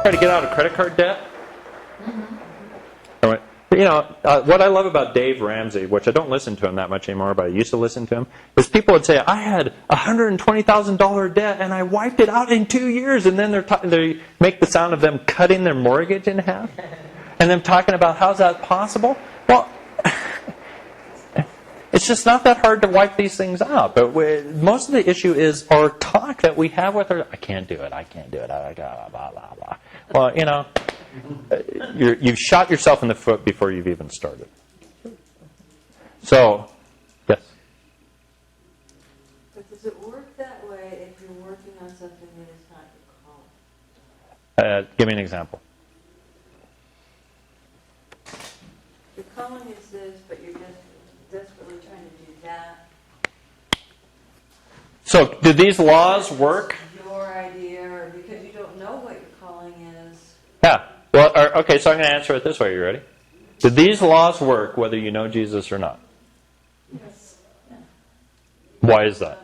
try to get out of credit card debt? All right. You know, what I love about Dave Ramsey, which I don't listen to him that much anymore, but I used to listen to him, is people would say, I had $120,000 debt and I wiped it out in 2 years. And then they make the sound of them cutting their mortgage in half. And them talking about how's that possible? Well, it's just not that hard to wipe these things out. But most of the issue is our talk that we have with our, I can't do it, blah, blah, blah. Well, you know, you've shot yourself in the foot before you've even started. So, yes? But does it work that way if you're working on something that is not your calling? Give me an example. Your calling is this, but you're just desperately trying to do that. So, do these laws work? Your idea, or because you don't know what your calling is. Yeah. Well, okay, so I'm going to answer it this way. You ready? Do these laws work whether you know Jesus or not? Yes. Yeah. Why is that?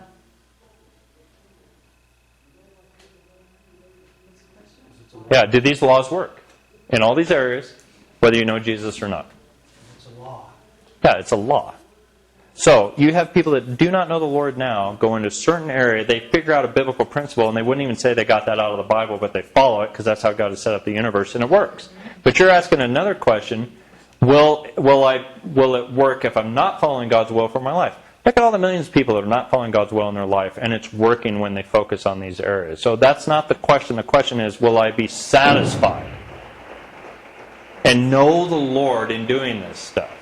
Yeah, do these laws work in all these areas whether you know Jesus or not? It's a law. Yeah, it's a law. So, you have people that do not know the Lord now go into a certain area, they figure out a biblical principle, and they wouldn't even say they got that out of the Bible, but they follow it because that's how God has set up the universe, and it works. But you're asking another question, will it work if I'm not following God's will for my life? Look at all the millions of people that are not following God's will in their life, and it's working when they focus on these areas. So that's not the question. The question is, will I be satisfied and know the Lord in doing this stuff?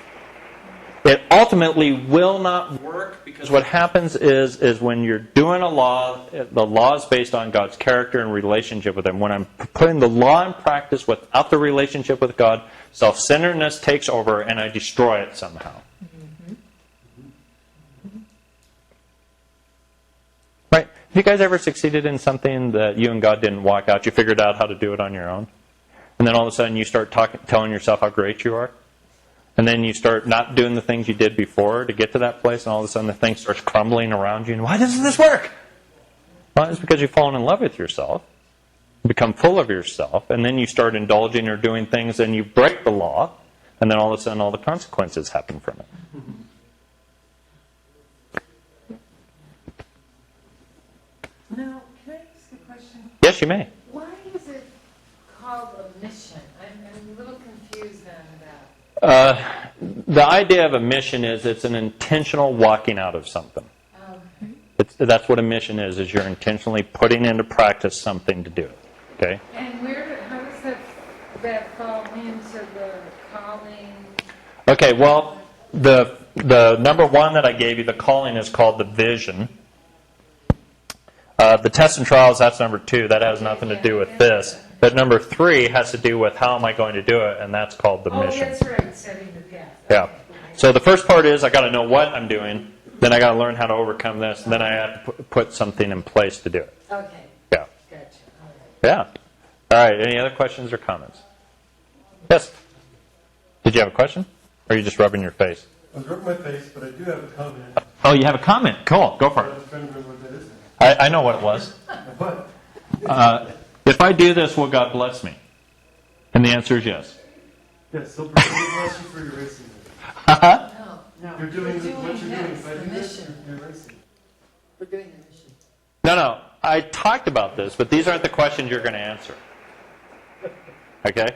It ultimately will not work because what happens is when you're doing a law, the law is based on God's character and relationship with Him. When I'm putting the law in practice without the relationship with God, self-centeredness takes over and I destroy it somehow. Right? Have you guys ever succeeded in something that you and God didn't walk out? You figured out how to do it on your own? And then all of a sudden you start telling yourself how great you are? And then you start not doing the things you did before to get to that place, and all of a sudden the thing starts crumbling around you. And why doesn't this work? Well, it's because you've fallen in love with yourself, become full of yourself, and then you start indulging or doing things, and you break the law, and then all of a sudden all the consequences happen from it. Now, can I ask a question? Yes, you may. Why is it called a mission? I'm a little confused on that. The idea of a mission is it's an intentional walking out of something. That's what a mission is you're intentionally putting into practice something to do it. Okay? And how does that fall into the calling? Okay, well, the number one that I gave you, the calling, is called the vision. The tests and trials, that's number two. That has nothing to do with this. But number three has to do with how am I going to do it, and that's called the mission. Oh, that's right, setting the path. Yeah. So the first part is I got to know what I'm doing, then I got to learn how to overcome this, and then I have to put something in place to do it. Okay. Yeah. Gotcha. All right. Yeah. All right. Any other questions or comments? Yes. Did you have a question? Or are you just rubbing your face? I was rubbing my face, but I do have a comment. Oh, you have a comment? Cool. Go for I it. was trying to remember what that is. I know what it was. What? If I do this, will God bless me? And the answer is yes. Yes, he'll bless you for your racing. No. You're doing what you're doing. Yes, If I the do this, mission. you're racing. We're doing the mission. No. I talked about this, but these aren't the questions you're going to answer. Okay?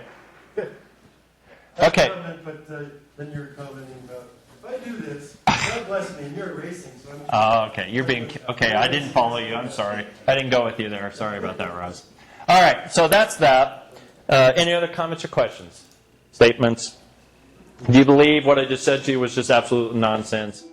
Okay. Comment, but then you were commenting about, if I do this, God bless me, and you're racing, so I'm... Okay. You're being... Okay, I didn't follow you. I'm sorry. I didn't go with you there. Sorry about that, Roz. All right, so that's that. Any other comments or questions? Statements? Do you believe what I just said to you was just absolute nonsense?